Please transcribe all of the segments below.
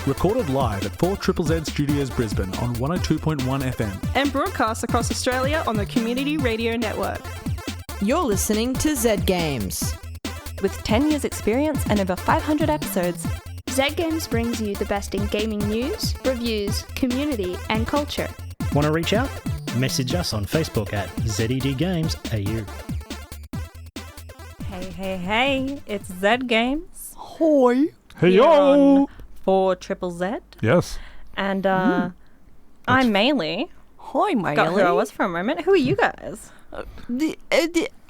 recorded live at 4ZZZ Studios Brisbane on 102.1 FM. And broadcast across Australia on the Community Radio Network. You're listening to ZedGamers. With 10 years experience and over 500 episodes, ZedGamers brings you the best in gaming news, reviews, community and culture. Want to reach out? Message us on Facebook at ZedGamesAU. Hey, it's ZedGamers. Hoi. Hey yo! 4ZZZ. Yes. And I'm Maylee. Hi, Maylee. Got who I was for a moment. Who are you guys?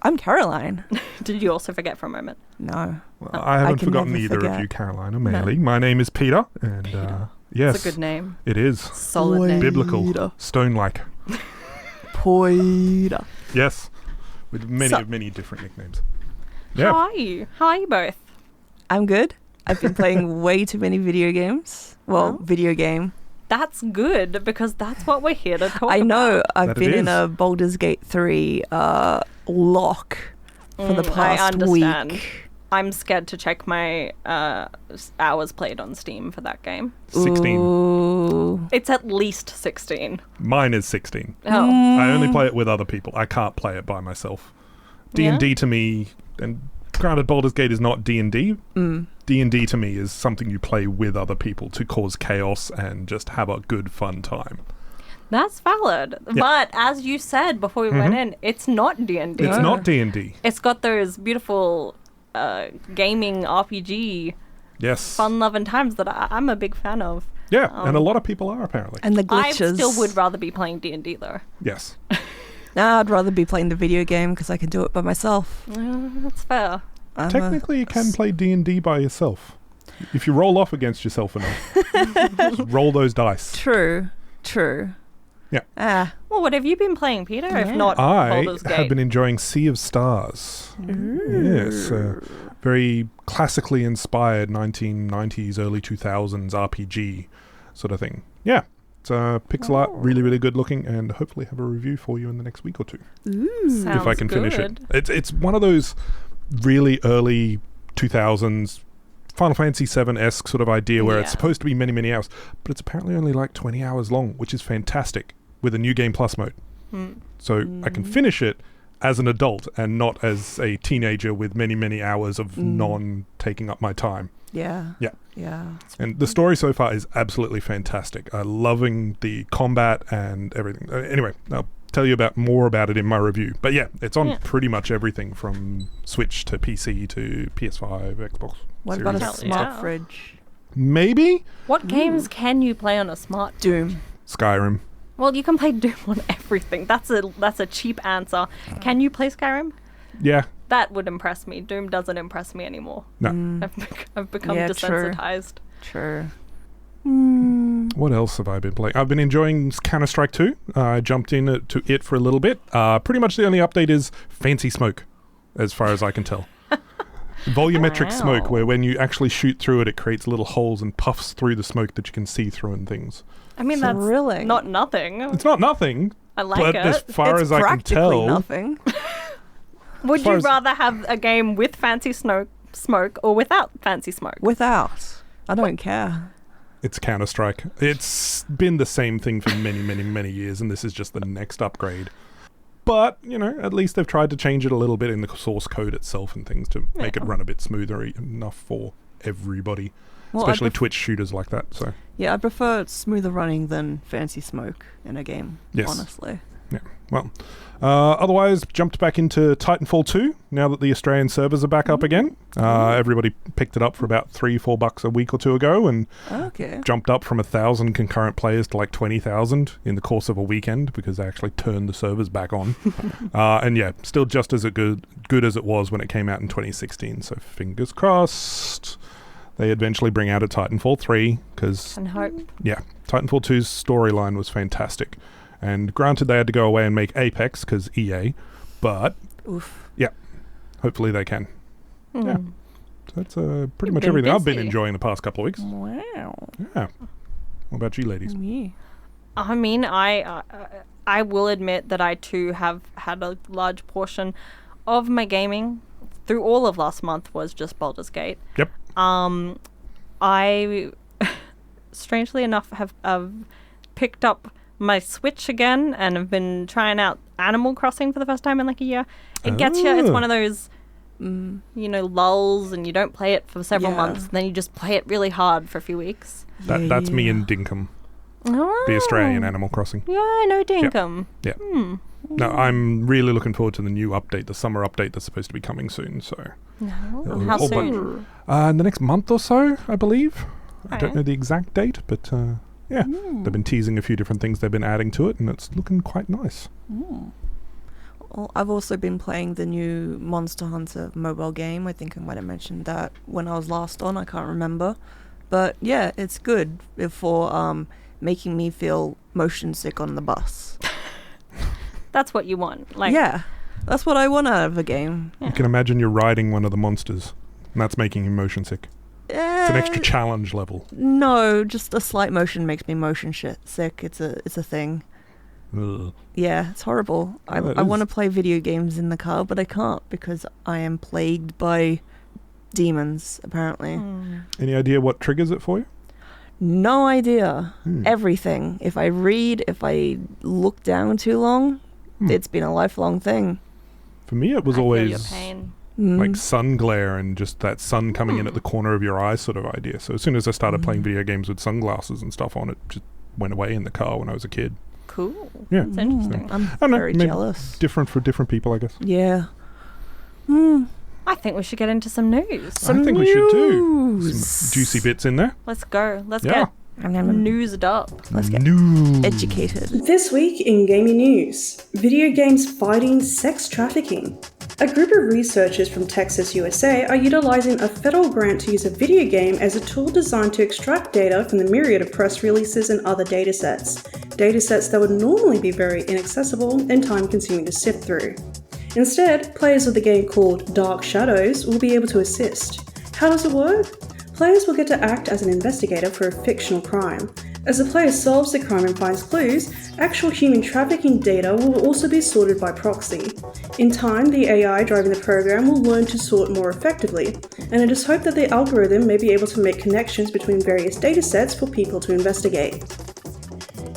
I'm Caroline. Did you also forget for a moment? No. Well, I haven't can forgotten never either forget. of you, Caroline or Maylee. My name is Peter, and yes. It's a good name. It is. Solid name. Biblical. Stone-like. Peter. Yes. With many different nicknames. Yeah. How are you? How are you both? I'm good. I've been playing way too many video games. Well, video game. That's good, because that's what we're here to talk about. I know. I've That been it in is. a Baldur's Gate 3 lock for the past week. I'm scared to check my hours played on Steam for that game. 16. Ooh. It's at least 16. Mine is 16. Oh. I only play it with other people. I can't play it by myself. D&D to me, and granted Baldur's Gate is not D&D. D&D to me is something you play with other people to cause chaos and just have a good fun time. That's valid. Yeah. But as you said before we went in, it's not D&D. It's not D&D. It's got those beautiful gaming RPG Yes. fun-loving times that I'm a big fan of. Yeah, and a lot of people are apparently. And the I glitches. still would rather be playing D&D though. Yes. Nah, I'd rather be playing the video game because I can do it by myself. That's fair. Technically, you can play D&D by yourself. If you roll off against yourself enough. Just roll those dice. True. Yeah. Well, what have you been playing, Peter? If not I Baldur's Gate? have been enjoying Sea of Stars. Yes. Very classically inspired 1990s, early 2000s RPG sort of thing. Yeah. It's pixel art, really good looking, and hopefully have a review for you in the next week or two. Sounds if I can finish good. it. It's one of those really early 2000s Final Fantasy 7-esque sort of idea where it's supposed to be many hours, but it's apparently only like 20 hours long, which is fantastic with a New Game Plus mode. So I can finish it as an adult and not as a teenager with many hours of non-taking up my time. Yeah. And the story so far is absolutely fantastic. Loving the combat and everything. Anyway, I'll tell you more about it in my review. But yeah, it's on pretty much everything from Switch to PC to PS5, Xbox. What about a Series X. smart fridge? Maybe? What games can you play on a smart? Doom. Skyrim. Well, you can play Doom on everything. That's a cheap answer. Can you play Skyrim? Yeah. That would impress me. Doom doesn't impress me anymore. No. I've become Yeah, desensitized. True. What else have I been playing? I've been enjoying Counter-Strike 2. I jumped in to it for a little bit. Pretty much the only update is fancy smoke, as far as I can tell. Volumetric smoke, where when you actually shoot through it, it creates little holes and puffs through the smoke that you can see through and things. I mean, that's Thrilling. not nothing. It's not nothing, I like but it. as far It's as I can practically tell... nothing. Would far you as- rather have a game with fancy smoke or without fancy smoke? Without. I don't care. It's Counter-Strike. It's been the same thing for many years, and this is just the next upgrade. But, at least they've tried to change it a little bit in the source code itself and things to make it run a bit smoother enough for everybody, especially Twitch shooters like that. So Yeah, I prefer smoother running than fancy smoke in a game, honestly. yeah, well, otherwise jumped back into Titanfall 2 now that the Australian servers are back up again. Everybody picked it up for about $3-4 a week or two ago and jumped up from 1,000 concurrent players to like 20,000 in the course of a weekend because they actually turned the servers back on. And yeah, still just as good as it was when it came out in 2016. So fingers crossed they eventually bring out a Titanfall 3 because And hope. yeah, Titanfall 2's storyline was fantastic. And granted, they had to go away and make Apex because EA, but yeah, hopefully they can. Yeah, so that's pretty much been everything I've been busy. enjoying the past couple of weeks. Wow. Yeah. What about you, ladies? Yeah. I mean, I will admit that I too have had a large portion of my gaming through all of last month was just Baldur's Gate. Yep. I strangely enough, have picked up my Switch again and have been trying out Animal Crossing for the first time in like a year. It gets you. It's one of those, lulls, and you don't play it for several months, and then you just play it really hard for a few weeks. That's me and Dinkum. Oh. The Australian Animal Crossing. Yeah, I know Dinkum. Yeah. No, I'm really looking forward to the new update, the summer update that's supposed to be coming soon. So, how soon? In the next month or so, I believe. I don't know the exact date, but they've been teasing a few different things they've been adding to it, and it's looking quite nice. Well, I've also been playing the new Monster Hunter mobile game. I think I might have mentioned that when I was last on. I can't remember. But yeah, it's good for making me feel motion sick on the bus. That's what you want. Yeah, that's what I want out of a game. You can imagine you're riding one of the monsters, and that's making you motion sick. It's an extra challenge level. No, just a slight motion makes me motion sick. It's a thing. Ugh. Yeah, it's horrible. I want to play video games in the car, but I can't because I am plagued by demons, apparently. Any idea what triggers it for you? No idea. Everything. If I read, if I look down too long, it's been a lifelong thing. For me, it was always your pain. like sun glare and just that sun coming in at the corner of your eyes sort of idea. So as soon as I started playing video games with sunglasses and stuff on, it just went away in the car when I was a kid. Cool. Yeah. That's interesting. I'm very jealous. Different for different people, I guess. Yeah. I think we should get into some news. I think we should too. Some juicy bits in there. Let's go. Let's get newsed up. Let's get educated. This week in gaming news, video games fighting sex trafficking. A group of researchers from Texas, USA are utilizing a federal grant to use a video game as a tool designed to extract data from the myriad of press releases and other datasets. Datasets that would normally be very inaccessible and time-consuming to sift through. Instead, players of the game called Dark Shadows will be able to assist. How does it work? Players will get to act as an investigator for a fictional crime. As the player solves the crime and finds clues, actual human trafficking data will also be sorted by proxy. In time, the AI driving the program will learn to sort more effectively, and it is hoped that the algorithm may be able to make connections between various datasets for people to investigate.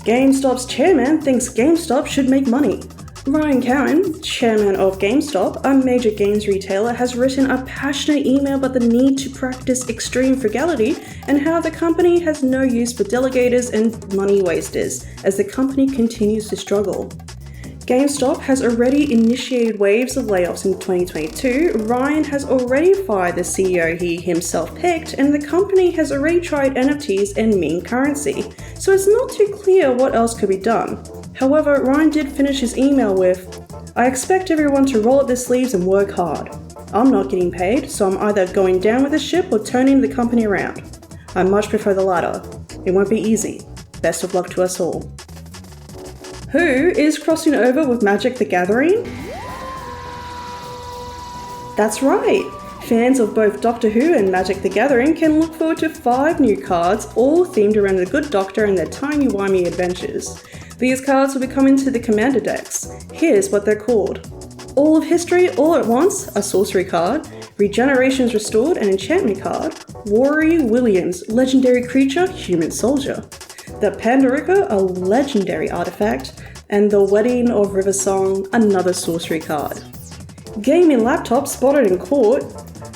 GameStop's chairman thinks GameStop should make money. Ryan Cowan, chairman of GameStop, a major games retailer, has written a passionate email about the need to practice extreme frugality and how the company has no use for delegators and money wasters as the company continues to struggle. GameStop has already initiated waves of layoffs in 2022, Ryan has already fired the CEO he himself picked, and the company has already tried NFTs and meme currency, so it's not too clear what else could be done. However, Ryan did finish his email with, "I expect everyone to roll up their sleeves and work hard. I'm not getting paid, so I'm either going down with the ship or turning the company around. I much prefer the latter. It won't be easy. Best of luck to us all." Who is crossing over with Magic the Gathering? That's right! Fans of both Doctor Who and Magic the Gathering can look forward to 5 new cards, all themed around the Good Doctor and their timey-wimey adventures. These cards will be coming to the Commander decks. Here's what they're called. All of History All at Once, a sorcery card. Regenerations Restored, an enchantment card. Rory Williams, legendary creature, human soldier. The Pandorica, a legendary artifact. And the Wedding of Riversong, another sorcery card. Gaming laptop spotted in court.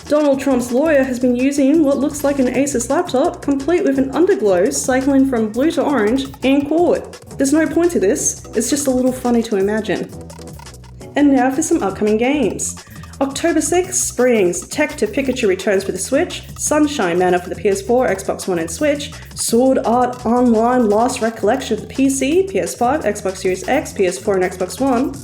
Donald Trump's lawyer has been using what looks like an Asus laptop, complete with an underglow cycling from blue to orange, in court. There's no point to this, it's just a little funny to imagine. And now for some upcoming games. October 6th brings Tech to Pikachu returns for the Switch, Sunshine Manor for the PS4, Xbox One and Switch, Sword Art Online Lost Recollection for the PC, PS5, Xbox Series X, PS4 and Xbox One.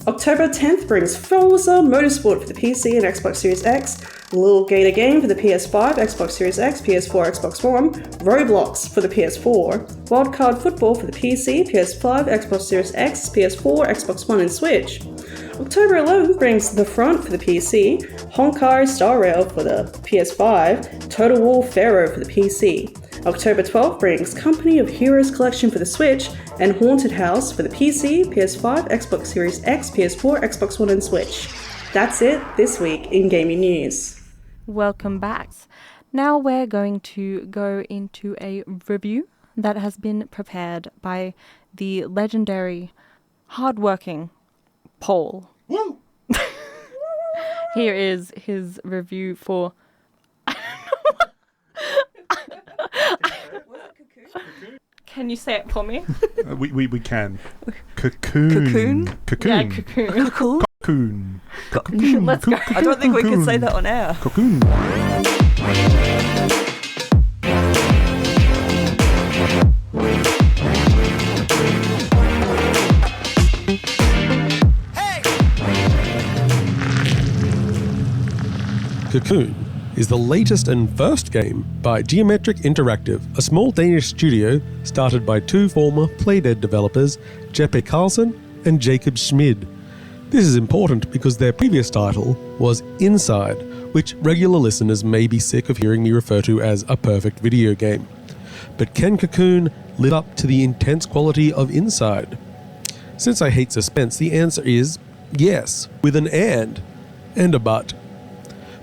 October 10th brings Forza Motorsport for the PC and Xbox Series X, Lil Gator Game for the PS5, Xbox Series X, PS4, Xbox One, Roblox for the PS4, Wildcard Football for the PC, PS5, Xbox Series X, PS4, Xbox One and Switch. October 11th brings The Front for the PC, Honkai Star Rail for the PS5, Total War Pharaoh for the PC. October 12th brings Company of Heroes Collection for the Switch and Haunted House for the PC, PS5, Xbox Series X, PS4, Xbox One and Switch. That's it this week in gaming news. Welcome back. Now we're going to go into a review that has been prepared by the legendary, hardworking Paul. Woo! Here is his review for... Can you say it for me? We can. Cocoon. Cocoon? Cocoon. Yeah, Cocoon. Cool. Cocoon. Let's go. I don't think we can say that on air. Cocoon. Cocoon is the latest and first game by Geometric Interactive, a small Danish studio started by two former Playdead developers, Jeppe Carlsen and Jacob Schmid. This is important because their previous title was Inside, which regular listeners may be sick of hearing me refer to as a perfect video game. But can Cocoon live up to the intense quality of Inside? Since I hate suspense, the answer is yes, with an and a but.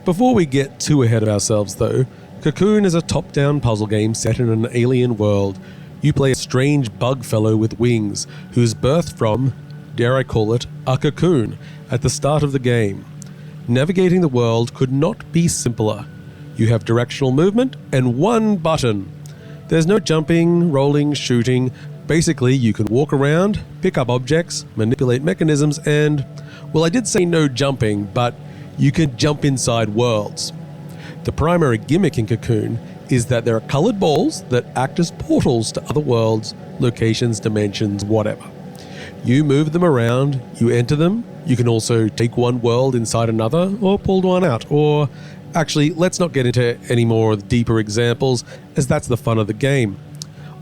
Before we get too ahead of ourselves though, Cocoon is a top-down puzzle game set in an alien world. You play a strange bug fellow with wings, who is birthed from, dare I call it, a cocoon at the start of the game. Navigating the world could not be simpler. You have directional movement and one button. There's no jumping, rolling, shooting. Basically, you can walk around, pick up objects, manipulate mechanisms, and, well, I did say no jumping, but you can jump inside worlds. The primary gimmick in Cocoon is that there are coloured balls that act as portals to other worlds, locations, dimensions, whatever. You move them around, you enter them, you can also take one world inside another or pull one out, or actually, let's not get into any more deeper examples, as that's the fun of the game.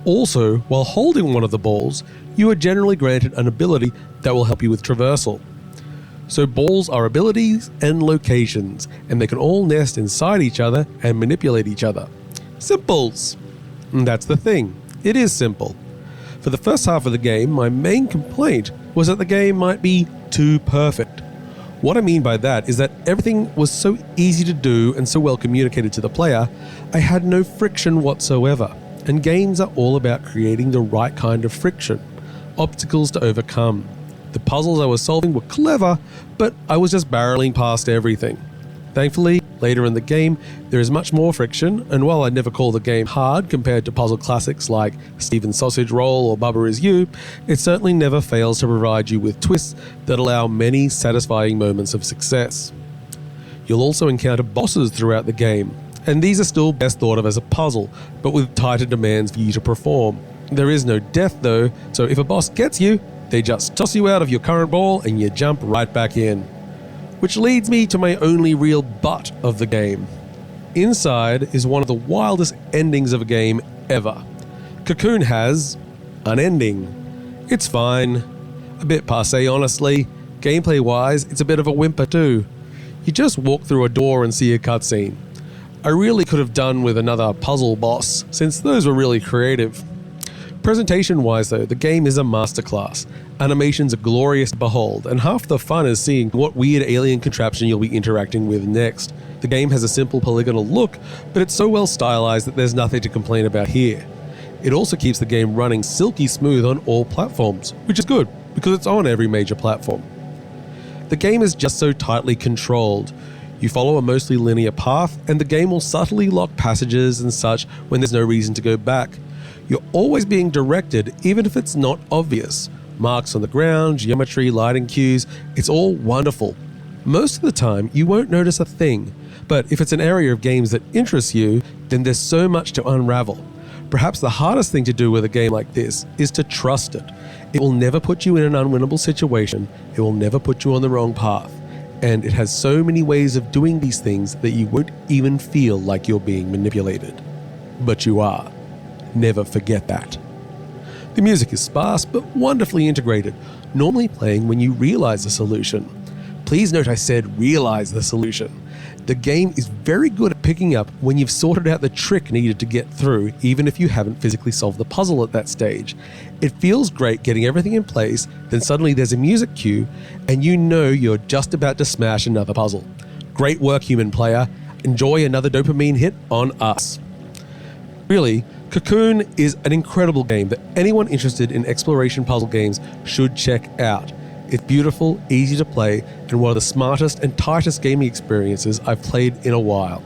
Also, while holding one of the balls, you are generally granted an ability that will help you with traversal. So balls are abilities and locations, and they can all nest inside each other and manipulate each other. Simples! And that's the thing. It is simple. For the first half of the game, my main complaint was that the game might be too perfect. What I mean by that is that everything was so easy to do and so well communicated to the player, I had no friction whatsoever. And games are all about creating the right kind of friction, obstacles to overcome. The puzzles I was solving were clever, but I was just barreling past everything. Thankfully, later in the game, there is much more friction, and while I'd never call the game hard compared to puzzle classics like Steven's Sausage Roll or Bubba Is You, it certainly never fails to provide you with twists that allow many satisfying moments of success. You'll also encounter bosses throughout the game, and these are still best thought of as a puzzle, but with tighter demands for you to perform. There is no death though, so if a boss gets you, they just toss you out of your current ball and you jump right back in. Which leads me to my only real but of the game. Inside is one of the wildest endings of a game ever. Cocoon has an ending. It's fine. A bit passé honestly. Gameplay wise, it's a bit of a whimper too. You just walk through a door and see a cutscene. I really could have done with another puzzle boss, since those were really creative. Presentation-wise though, the game is a masterclass. Animations are glorious to behold, and half the fun is seeing what weird alien contraption you'll be interacting with next. The game has a simple polygonal look, but it's so well stylized that there's nothing to complain about here. It also keeps the game running silky smooth on all platforms, which is good, because it's on every major platform. The game is just so tightly controlled. You follow a mostly linear path, and the game will subtly lock passages and such when there's no reason to go back. You're always being directed, even if it's not obvious. Marks on the ground, geometry, lighting cues, it's all wonderful. Most of the time, you won't notice a thing, but if it's an area of games that interests you, then there's so much to unravel. Perhaps the hardest thing to do with a game like this is to trust it. It will never put you in an unwinnable situation, it will never put you on the wrong path, and it has so many ways of doing these things that you won't even feel like you're being manipulated. But you are. Never forget that. The music is sparse but wonderfully integrated, normally playing when you realize the solution. Please note I said realize the solution. The game is very good at picking up when you've sorted out the trick needed to get through, even if you haven't physically solved the puzzle at that stage. It feels great getting everything in place, then suddenly there's a music cue, and you know you're just about to smash another puzzle. Great work, human player. enjoy another dopamine hit on us. Really, Cocoon is an incredible game that anyone interested in exploration puzzle games should check out. It's beautiful, easy to play, and one of the smartest and tightest gaming experiences I've played in a while.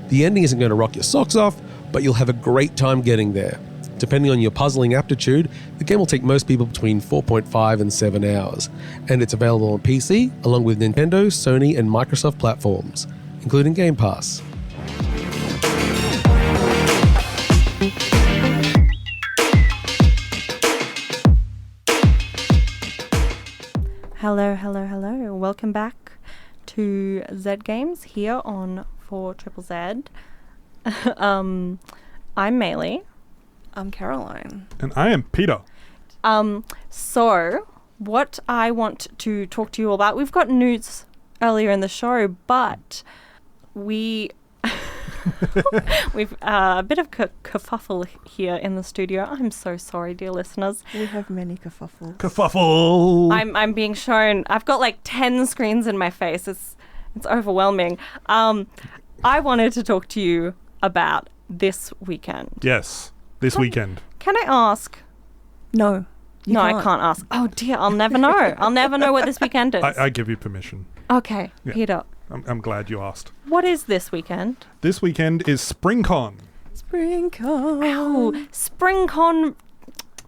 The ending isn't going to rock your socks off, but you'll have a great time getting there. Depending on your puzzling aptitude, the game will take most people between 4.5 and 7 hours, and it's available on PC along with Nintendo, Sony, and Microsoft platforms, including Game Pass. Hello. Welcome back to ZedGamers here on 4ZZZ. I'm Maylee. I'm Caroline. And I am Peter. So what I want to talk to you all about, we've got news earlier in the show, but we've a bit of kerfuffle here in the studio. I'm so sorry, dear listeners. We have many kerfuffles. Kerfuffle! I'm being shown. I've got like 10 screens in my face. It's overwhelming. I wanted to talk to you about this weekend. Yes, this weekend. Can I ask? No. No, I can't ask. Oh dear, I'll never know. I'll never know what this weekend is. I give you permission. Okay, Yeah. Peter. I'm glad you asked. What is this weekend? This weekend is SpringCon. SpringCon. Oh, SpringCon.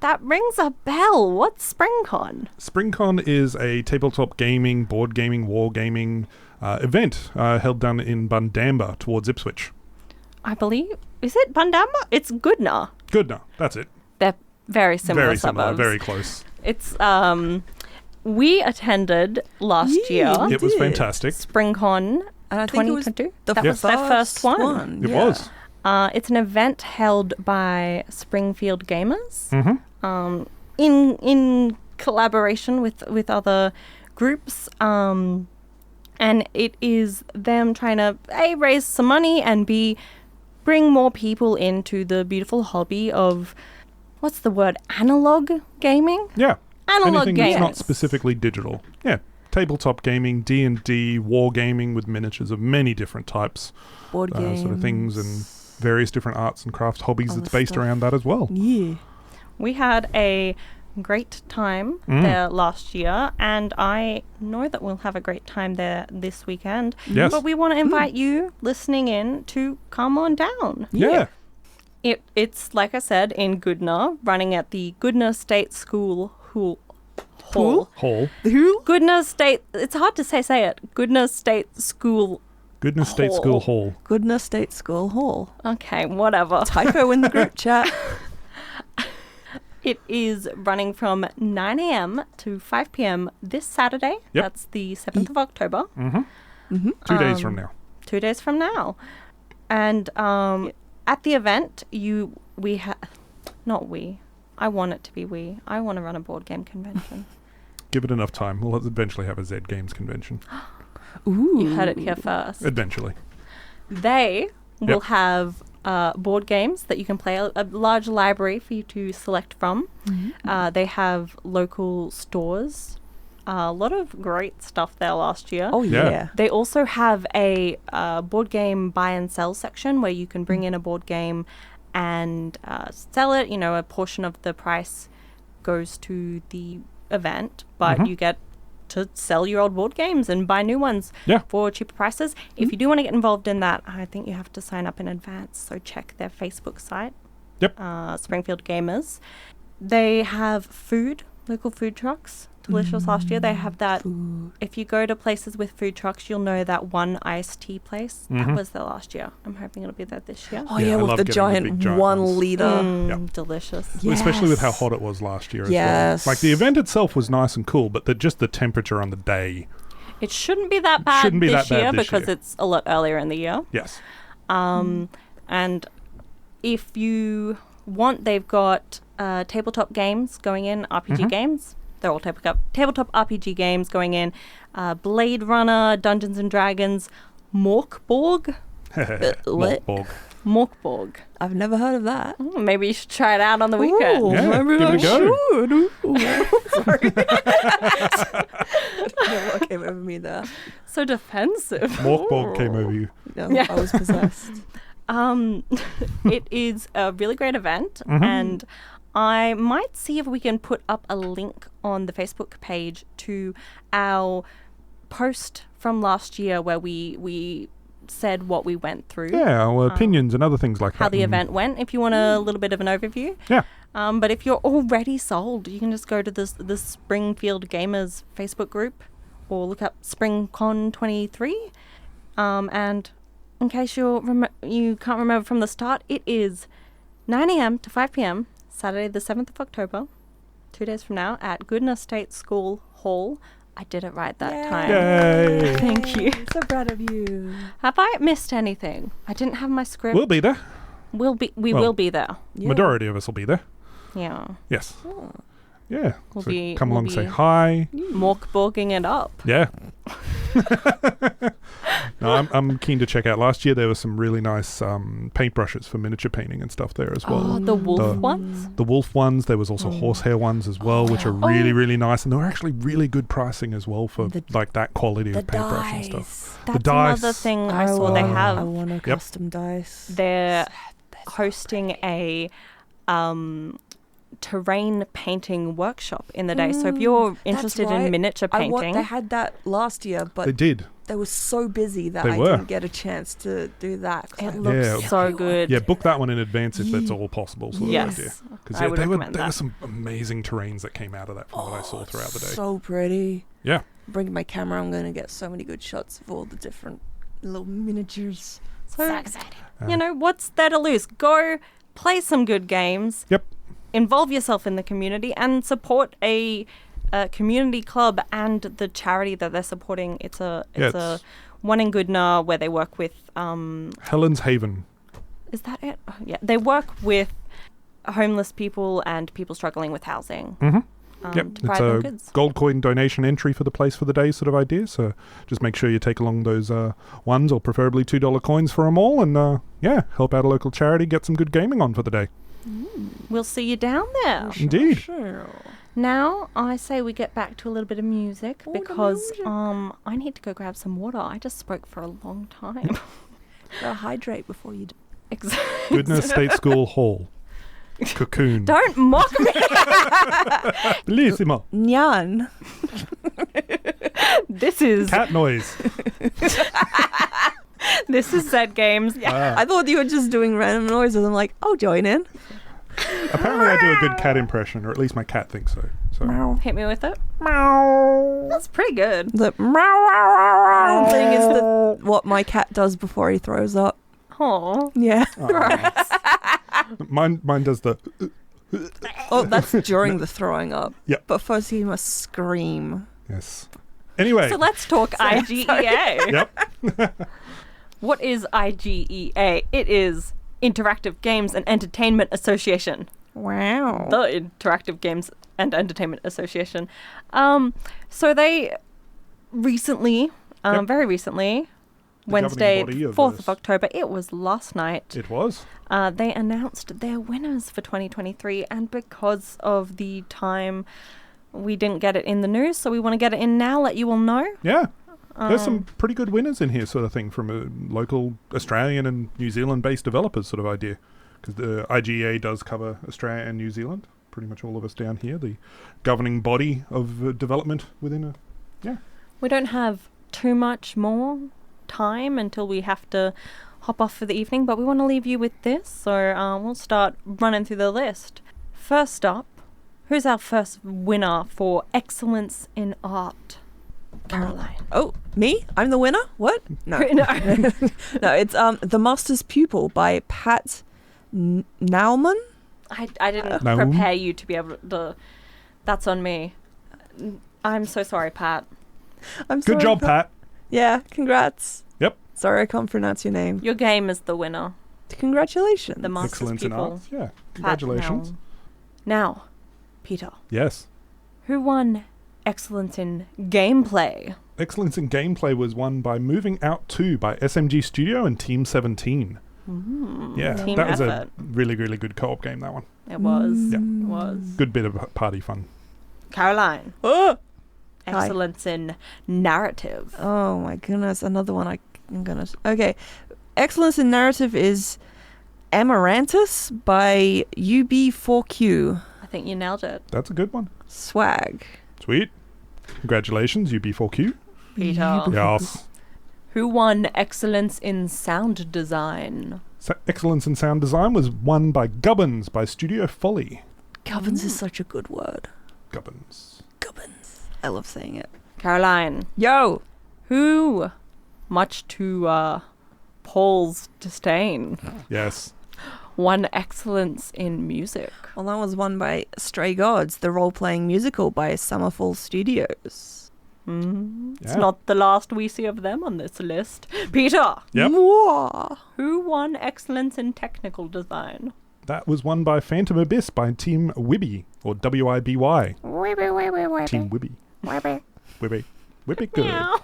That rings a bell. What's SpringCon? SpringCon is a tabletop gaming, board gaming, war gaming event held down in Bundamba towards Ipswich. I believe. Is it Bundamba? It's Goodna. Goodna, that's it. They're very similar Very suburbs. similar, very close. It's we attended last year. It was fantastic. SpringCon And I think it was 2022. the That was their first one. It was. It's an event held by Springfield Gamers Mm-hmm. in collaboration with other groups. And it is them trying to A, raise some money, and B, bring more people into the beautiful hobby of, what's the word, analog gaming? Yeah. Analog Anything gaming. that's not specifically digital. Yeah. Tabletop gaming, D&D, war gaming with miniatures of many different types. Board games. Sort of things and various different arts and crafts hobbies Other that's based stuff. around that as well. Yeah. We had a great time there last year, and I know that we'll have a great time there this weekend. Yes. But we want to invite you listening in to come on down. Yeah. It's, like I said, in Goodna, running at the Goodna State School Hall. Hall. Goodna State, it's hard to say it. Goodna State School. Goodness State Hall. School Hall. Goodness State School Hall. Okay, whatever. Typo in the group chat. It is running from 9 a.m. to 5 p.m. this Saturday. Yep. That's the 7th of October. Mm-hmm. 2 days from now. 2 days from now. And at the event, I want it to be we. I want to run a board game convention. Give it enough time. We'll eventually have a ZedGamers convention. Ooh. You heard it here first. Eventually. They will have board games that you can play, a large library for you to select from. Mm-hmm. They have local stores. A lot of great stuff there last year. Oh, Yeah. yeah. They also have a board game buy and sell section where you can bring in a board game and sell it. You know, a portion of the price goes to the event, but you get to sell your old board games and buy new ones for cheaper prices. If you do want to get involved in that, I think you have to sign up in advance. So check their Facebook site. Yep. Springfield Gamers. They have food, local food trucks. Delicious last year. They have that. If you go to places with food trucks, you'll know that one iced tea place. That was there last year. I'm hoping it'll be there this year. Oh, Yeah, yeah, I with love the getting the big giant 1 ones. liter. Yep. Delicious. Especially with how Yes. hot it was last year as Yes. well. Like the event itself was nice and cool, but just the temperature on the day. It shouldn't be that bad Shouldn't be this that bad year this because year. it's a lot earlier in the year. Yes. And if you want, they've got tabletop games going in, RPG games. They're all tabletop RPG games going in. Blade Runner, Dungeons and Dragons, Morkborg. Morkborg. Morkborg. I've never heard of that. Maybe you should try it out on the weekend. Ooh, Yeah, maybe give I it a go. should. Ooh. Sorry. I don't know what came over me there. So defensive. Morphborg came over you. No, Yeah. I was possessed. It is a really great event, and I might see if we can put up a link on the Facebook page to our post from last year where we said what we went through. Yeah, our opinions and other things like that. How the event went, if you want a little bit of an overview. Yeah. But if you're already sold, you can just go to the Springfield Gamers Facebook group or look up SpringCon 23. And in case you can't remember from the start, it is 9 a.m. to 5 p.m. Saturday the 7th of October, 2 days from now, at Goodna State School Hall. I did it right that time. Yay! Thank you. So proud of you. Have I missed anything? I didn't have my script. We'll be there. We will be there. Yeah. Majority of us will be there. Yeah. Yes. Oh. Yeah. We'll so be- come we'll along, say be- hi. Morkborging it up. Yeah. No, I'm keen to check out. Last year there were some really nice paintbrushes for miniature painting and stuff there as well. Oh, the wolf ones? The wolf ones. There was also horsehair ones as well, which are really, really nice. And they were actually really good pricing as well for like that quality of paintbrush and stuff. That's dice. another thing I saw they I have. want a custom dice. They're hosting a terrain painting workshop in the day. So if you're interested in miniature painting, They had that last year, but They did. they were so busy that They I were. didn't get a chance to do that. 'cause it I- looks Yeah. so good. Yeah, book that one in advance if that's all possible. Sort of idea. Yes, Because I would there recommend were that. some amazing terrains that came out of that from what I saw throughout the day. So pretty. Yeah. Bring my camera. I'm going to get so many good shots of all the different little miniatures. So exciting. You know, what's there to lose? Go play some good games. Yep. Involve yourself in the community and support a community club and the charity that they're supporting. It's a one in Goodna where they work with Helen's Haven. is that it? Oh, yeah, they work with homeless people and people struggling with housing. Mm-hmm. to Yep, it's provide them a goods. gold coin donation entry for the place for the day sort of idea. So just make sure you take along those ones, or preferably $2 coins for them all, and help out a local charity, get some good gaming on for the day. We'll see you down there. Indeed. Sure. Now I say we get back to a little bit of music Oh, the because music. I need to go grab some water. I just spoke for a long time. Gotta hydrate before you do. Exactly. Goodness State School Hall. Cocoon. Don't mock me. Bellissimo. Nyan. This is Cat noise. ZedGamers. Yeah. I thought you were just doing random noises. I'm like, I'll join in. Apparently I do a good cat impression, or at least my cat thinks so. Hit me with it. Meow. That's pretty good. The meow thing is what my cat does before he throws up. Oh. Yeah. Mine does the... Oh, that's during the throwing up. Yep. But first he must scream. Yes. Anyway. So let's talk IGEA. Yep. What is IGEA? It is Interactive Games and Entertainment Association. Wow. The Interactive Games and Entertainment Association. So they recently, very recently, The Wednesday, governing body of 4th this. of October, it was last night, It was. they announced their winners for 2023, and because of the time, we didn't get it in the news, so we want to get it in now, let you all know. Yeah. There's some pretty good winners in here, sort of thing, from local Australian and New Zealand-based developers, sort of idea. Because the IGA does cover Australia and New Zealand. Pretty much all of us down here, the governing body of development within a... Yeah. We don't have too much more time until we have to hop off for the evening, but we want to leave you with this, so we'll start running through the list. First up, who's our first winner for Excellence in Art? Caroline. Oh, me? I'm the winner? What? No. No. No, it's The Master's Pupil by Pat Nauman. I didn't No. prepare you to be able to... That's on me. I'm so sorry, Pat. I'm Good sorry, job, Pat. Yeah, congrats. Yep. Sorry I can't pronounce your name. Your game is the winner. Congratulations. The Master's Excellence in Pupil. art. Yeah. Pat Congratulations. Nell. Now, Peter, Yes. who won Excellence in Gameplay? Excellence in Gameplay was won by Moving Out 2 by SMG Studio and Team 17. Yeah, Team that was effort. a really, really good co-op game, that one. It was. Yeah. It was. Good bit of party fun. Caroline, Oh, Excellence in narrative. Oh my goodness, another one I'm gonna... Okay, excellence in narrative is Amaranthus by UB4Q. I think you nailed it. That's a good one. Swag. Sweet. Congratulations, UB4Q. Peter. Yes. Who won excellence in sound design? Excellence in sound design was won by Gubbins by Studio Folly. Gubbins is such a good word. Gubbins. I love saying it. Caroline. Yo! Who, much to Paul's disdain, Yes. won excellence in music? Well, that was won by Stray Gods, the role-playing musical by Summerfall Studios. It's not the last we see of them on this list. Peter. Yep. Mwah. Who won excellence in technical design? That was won by Phantom Abyss by Team Wibby, or W-I-B-Y. Team Wibby. Wibby. Wibby good. No.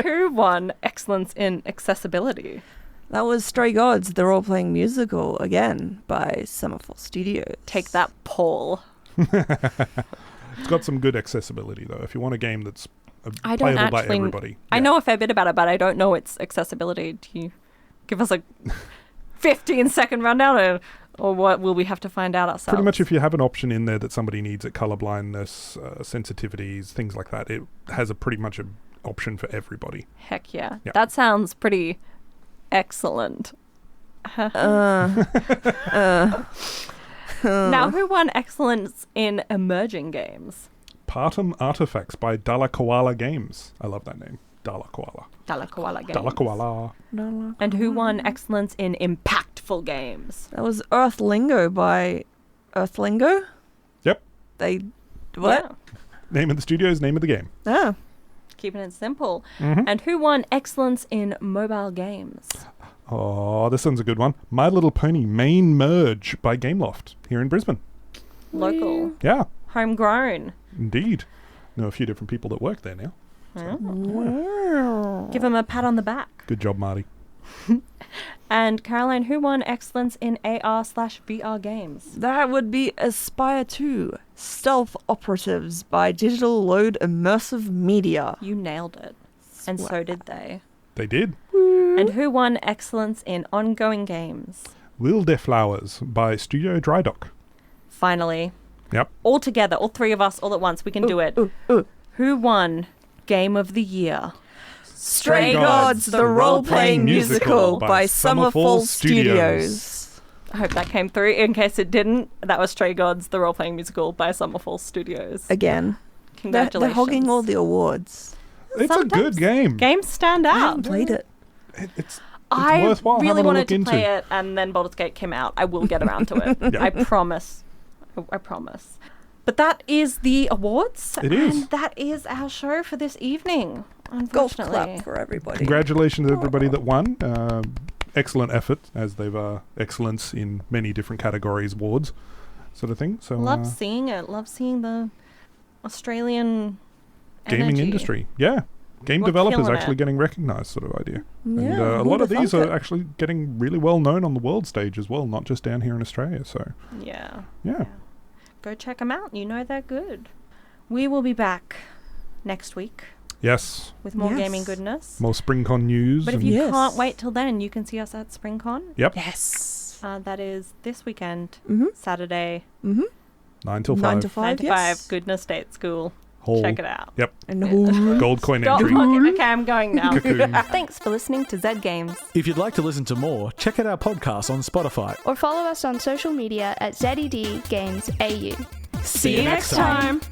Who won excellence in accessibility? That was Stray Gods, the role-playing musical, again, by Summerfall Studios. Take that, Paul. It's got some good accessibility, though. If you want a game that's I don't playable by actually... everybody. I know a fair bit about it, but I don't know its accessibility. Do you give us a 15-second rundown, or what will we have to find out ourselves? Pretty much if you have an option in there that somebody needs it, colorblindness, sensitivities, things like that, it has pretty much an option for everybody. Heck yeah. Yep. That sounds pretty excellent. Now, who won excellence in emerging games? Partum Artifacts by Dala Koala Games. I love that name. Dala Koala. Dala Koala Games. Dala Koala. And who won excellence in impactful games? That was Earthlingo by Earthlingo? Yep. They... What? Yeah. Name of the studio is name of the game. Oh. Keeping it simple. Mm-hmm. And who won excellence in mobile games? Oh, this one's a good one. My Little Pony Main Merge by Gameloft here in Brisbane. Local. Yeah, Homegrown. indeed. Know a few different people that work there now. Wow. Give them a pat on the back. Good job, Marty. And Caroline, who won excellence in AR/VR games? That would be Aspire 2, Stealth Operatives by Digital Load Immersive Media. You nailed it. And so did they. They did. And who won excellence in ongoing games? Wilde Flowers by Studio Drydock. Finally. Yep. All together, all three of us, all at once, we can do it. Who won Game of the Year? Stray Gods, the role-playing musical by Summerfall Studios. I hope that came through. In case it didn't, that was Stray Gods, the role-playing musical by Summerfall Studios. Again. Congratulations. They're hogging all the awards. It's a good game. Games stand I out. haven't played it. It's I worthwhile really having a wanted look to into. play it, and then Baldur's Gate came out. I will get around to it. Yeah. I promise. I promise. But that is the awards. It is. And that is our show for this evening, Golf unfortunately. clap for everybody. Congratulations to everybody that won. Excellent effort, as they've excellence in many different categories, awards, sort of thing. So Love seeing it. Love seeing the Australian gaming energy. industry. Yeah. Game We're developers killing actually it. getting recognized, sort of idea. Yeah, And a who lot of would've these thunk are it? actually getting really well known on the world stage as well, not just down here in Australia. So, Yeah. yeah. Go check them out. You know they're good. We will be back next week Yes. with more Yes. gaming goodness. More SpringCon news. But if and- you Yes. can't wait till then, you can see us at SpringCon. Yep. Yes. That is this weekend, Mm-hmm. Saturday, Mm-hmm. 9 till 5. 9 to 5, 9 to yes. 5, Goodness State School. Whole. Check it out. Yep. And Gold coin Stop entry. talking. Okay, I'm going now. Cocoon. Thanks for listening to ZedGamers. If you'd like to listen to more, check out our podcast on Spotify. Or follow us on social media at ZedGamesAU. See you next time.